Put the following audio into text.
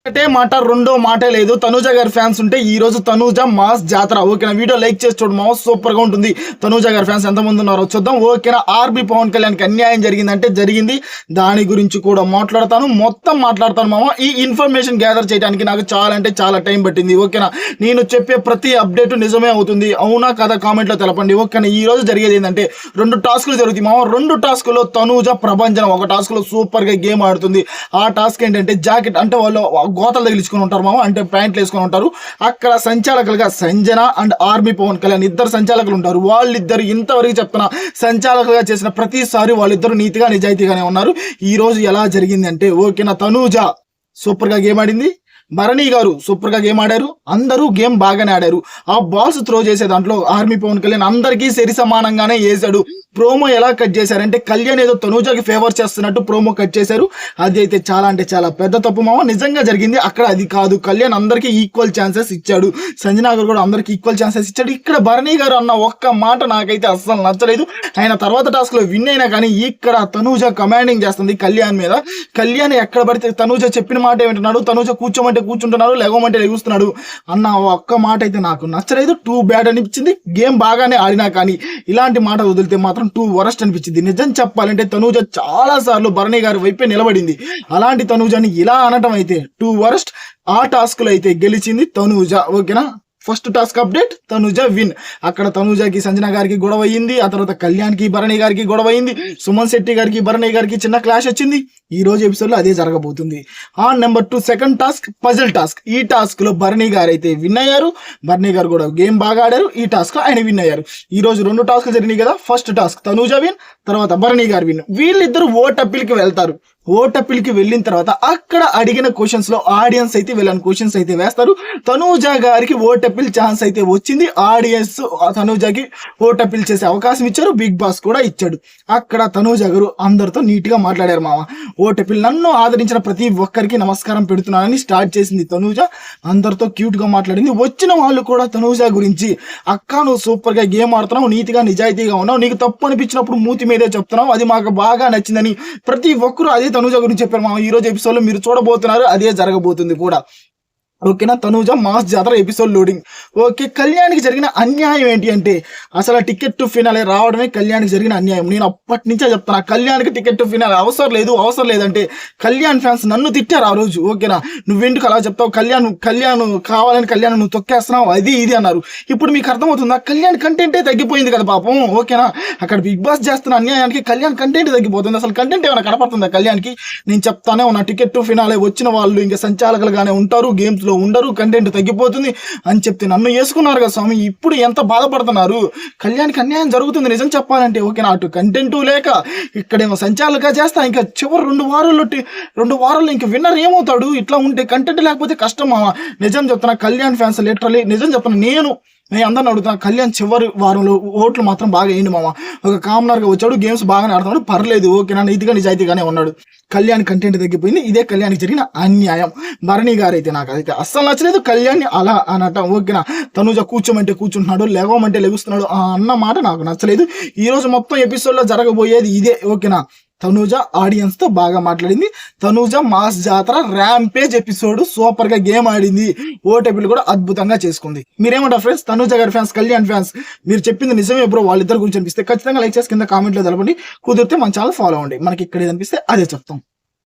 ఒకటే మాట రెండో మాటే లేదు. తనూజ గారి ఫ్యాన్స్ ఉంటే ఈ రోజు తనూజ మాస్ జాతర. ఓకేనా, వీడియో లైక్ చేసి చూడు మాస్, సూపర్ గా ఉంటుంది. తనూజ గారి ఫ్యాన్స్ ఎంతమంది ఉన్నారో చూద్దాం. ఓకేనా, ఆర్బీ పవన్ కళ్యాణ్కి అన్యాయం జరిగిందంటే జరిగింది, దాని గురించి కూడా మాట్లాడతాను, మొత్తం మాట్లాడతాను మామ. ఈ ఇన్ఫర్మేషన్ గ్యాదర్ చేయడానికి నాకు చాలా అంటే చాలా టైం పట్టింది. ఓకేనా, నేను చెప్పే ప్రతి అప్డేట్ నిజమే అవుతుంది, అవునా కదా కామెంట్ లో తెలపండి. ఓకేనా, ఈ రోజు జరిగేది ఏంటంటే 2 టాస్కులు జరుగుతాయి మామ. 2 టాస్కుల్లో తనూజ ప్రభంజనం. ఒక టాస్క్ లో సూపర్ గా గేమ్ ఆడుతుంది. ఆ టాస్క్ ఏంటంటే జాకెట్, అంటే వాళ్ళు గోతలు తగిలించుకొని ఉంటారు మామ, అంటే ప్యాంట్లు వేసుకొని ఉంటారు. అక్కడ సంచాలకులుగా సంజన అండ్ ఆర్మీ పవన్ కళ్యాణ్ ఇద్దరు సంచాలకులు ఉంటారు. వాళ్ళిద్దరు ఇంతవరకు చెప్తున్నా సంచాలకులుగా చేసిన ప్రతిసారి వాళ్ళిద్దరు నీతిగా నిజాయితీగానే ఉన్నారు. ఈ రోజు ఎలా జరిగింది అంటే, ఓకేనా, తనూజ సూపర్ గా గేమ్ ఆడింది, భరణి గారు సూపర్ గా గేమ్ ఆడారు, అందరూ గేమ్ బాగానే ఆడారు. ఆ బాల్స్ త్రో చేసే దాంట్లో ఆర్మీ పవన్ కళ్యాణ్ అందరికీ సరి సమానంగానే వేసాడు. ప్రోమో ఎలా కట్ చేశారంటే కళ్యాణ్ ఏదో తనూజకి ఫేవర్ చేస్తున్నట్టు ప్రోమో కట్ చేశారు. అది అయితే చాలా అంటే చాలా పెద్ద తప్పు మామ. నిజంగా జరిగింది అక్కడ అది కాదు. కళ్యాణ్ అందరికీ ఈక్వల్ ఛాన్సెస్ ఇచ్చాడు, సంజనా గారు కూడా అందరికి ఈక్వల్ ఛాన్సెస్ ఇచ్చాడు. ఇక్కడ భరణి గారు అన్న ఒక్క మాట నాకైతే అస్సలు నచ్చలేదు. ఆయన తర్వాత టాస్క్ లో విన్ అయినా కానీ ఇక్కడ తనూజ కమాండింగ్ చేస్తుంది కళ్యాణ్ మీద. కళ్యాణ్ ఎక్కడ పడితే తనూజ చెప్పిన మాట ఏమంటున్నాడు, తనూజ కూర్చోమంటే కూర్చుంటున్నారు, లెగమంటే లెగుస్తున్నాడు అన్న ఒక్క మాట అయితే నాకు నచ్చలేదు. టూ బ్యాడ్ అనిపించింది. గేమ్ బాగానే ఆడినా కానీ ఇలాంటి మాట వదిలితే మాత్రం టూ వరస్ట్ అనిపించింది. నిజం చెప్పాలంటే తనూజ చాలా సార్లు భరణి గారి వైపే నిలబడింది. అలాంటి తనూజని ఇలా అనటం అయితే టూ వరస్ట్. ఆ టాస్క్ లో అయితే గెలిచింది తనూజ. ఓకేనా, first task update Tanuja win. అక్కడ తనూజకి సంజన గారికి గొడవ అయ్యింది, ఆ తర్వాత కళ్యాణ్కి భరణి గారికి గొడవ అయింది, సుమన్ శెట్టి గారికి భరణి గారికి చిన్న క్లాష్ వచ్చింది. ఈ రోజు ఎపిసోడ్ లో అదే జరగబోతుంది. ఆ number 2 second task puzzle task. ఈ టాస్క్ లో భరణి గారు అయితే విన్ అయ్యారు, భరణి గారు కూడా గేమ్ బాగా ఆడారు. ఈ టాస్క్ లో ఆయన విన్ అయ్యారు. ఈ రోజు 2 టాస్క్లు జరిగినాయి కదా. ఫస్ట్ టాస్క్ తనూజ విన్, తర్వాత భరణి గారు విన్. వీళ్ళిద్దరు ఓటప్పిల్కి వెళ్తారు. ఓటప్పిల్కి వెళ్ళిన తర్వాత అక్కడ అడిగిన క్వశ్చన్స్ లో ఆడియన్స్ అయితే వీళ్ళని క్వశ్చన్స్ అయితే వేస్తారు. తనూజ గారికి ఓటప్పిల్ ఛాన్స్ అయితే వచ్చింది. ఆడియన్స్ తనూజకి ఓటప్పిల్ చేసే అవకాశం ఇచ్చారు, బిగ్ బాస్ కూడా ఇచ్చాడు. అక్కడ తనూజ గారు అందరితో నీట్ గా మాట్లాడారు మామ. ఓటప్పిల్ నన్ను ఆదరించిన ప్రతి ఒక్కరికి నమస్కారం పెడుతున్నానని స్టార్ట్ చేసింది తనూజ. అందరితో క్యూట్ గా మాట్లాడింది. వచ్చిన వాళ్ళు కూడా తనూజ గురించి, అక్క నువ్వు సూపర్ గా గేమ్ ఆడుతున్నావు, నీతిగా నిజాయితీగా ఉన్నావు, నీకు తప్పు అనిపించినప్పుడు మూతి మీదే చెప్తున్నావు, అది మాకు బాగా నచ్చిందని ప్రతి ఒక్కరు అదే తనూజ గురించి చెప్పారు మామ. ఈ రోజు ఎపిసోడ్ లో మీరు చూడబోతున్నారు, అదే జరగబోతుంది కూడా. ఓకేనా, తనూజ మాస్ జాతర ఎపిసోడ్ లోడింగ్. ఓకే, కళ్యాణ్కి జరిగిన అన్యాయం ఏంటి అంటే అసలు టికెట్ టు ఫినాలే రావడమే కళ్యాణ్కి జరిగిన అన్యాయం. నేను అప్పటి నుంచే చెప్తాను, కళ్యాణ్కి టికెట్ టు ఫినాలే అవసరం లేదంటే కళ్యాణ్ ఫ్యాన్స్ నన్ను తిట్టారు ఆ రోజు. ఓకేనా, నువ్వెందుకు అలా చెప్తావు, కళ్యాణ్ కావాలని కళ్యాణ్ నువ్వు తొక్కేస్తున్నావు, అది ఇది అన్నారు. ఇప్పుడు మీకు అర్థమవుతుందా, కళ్యాణ్ కంటెంటే తగ్గిపోయింది కదా పాపం. ఓకేనా, అక్కడ బిగ్ బాస్ చేస్తున్న అన్యాయానికి కళ్యాణ్ కంటెంట్ తగ్గిపోతుంది. అసలు కంటెంట్ ఏమైనా కనపడుతుందా కళ్యాణ్కి? నేను చెప్తానే ఉన్నా, టికెట్ టు ఫినాలే వచ్చిన వాళ్ళు ఇంకా సంచాలకులుగానే ఉంటారు, గేమ్స్ లో ఉండరు, కంటెంట్ తగ్గిపోతుంది అని చెప్తే నన్ను వేసుకున్నారు కదా స్వామి. ఇప్పుడు ఎంత బాధపడుతున్నారు. కళ్యాణ్కి అన్యాయం జరుగుతుంది నిజం చెప్పాలంటే. ఓకేనా, అటు కంటెంట్ లేక ఇక్కడేమో సంచాలకులుగా చేస్తా, ఇంకా చివరి 2 వారాల్లో ఇంకా విన్నర్ ఏమవుతాడు? ఇట్లా ఉంటే కంటెంట్ లేకపోతే కష్టం మామ. నిజం చెప్తున్నా, కళ్యాణ్ ఫ్యాన్స్ లిటరలీ నిజం చెప్తున్నా, నేను అందరిని అడుగుతున్నా, కళ్యాణ్ చివరి వారంలో ఓట్లు మాత్రం బాగా వేయండి మామ. ఒక కామనర్ గా వచ్చాడు, గేమ్స్ బాగానే ఆడుతున్నాడు, పర్లేదు. ఓకేనా, నీతిగా నిజాయితీగానే ఉన్నాడు. కళ్యాణ్ కంటెంట్ తగ్గిపోయింది, ఇదే కళ్యాణ్కి జరిగిన అన్యాయం. భరణి గారు అయితే నాకు అదైతే అస్సలు నచ్చలేదు, కళ్యాణ్ని అలా అనటం. ఓకేనా, తనూజ కూర్చోమంటే కూర్చుంటున్నాడు, లెగవమంటే లెగుస్తున్నాడు అన్న మాట నాకు నచ్చలేదు. ఈ రోజు మొత్తం ఎపిసోడ్ లో జరగబోయేది ఇదే. ఓకేనా, తనూజ ఆడియన్స్ తో బాగా మాట్లాడింది. తనూజ మాస్ జాతర ర్యాంపేజ్ ఎపిసోడ్ సూపర్ గా గేమ్ ఆడింది. ఓటేబుల్ కూడా అద్భుతంగా చేసుకుంది. మీరేమంటారు ఫ్రెండ్స్? తనూజ గారి ఫ్యాన్స్, కళ్యాణ్ ఫ్యాన్స్, మీరు చెప్పింది నిజమే బ్రో వాళ్ళిద్దరు గురించి అనిపిస్తే ఖచ్చితంగా లైక్ చేసి కింద కామెంట్ లో తెలపండి. కుదిరితే మన ఛానల్ ఫాలో అవ్వండి. మనకి ఇక్కడ ఏదనిపిస్తే అదే చెప్తాం.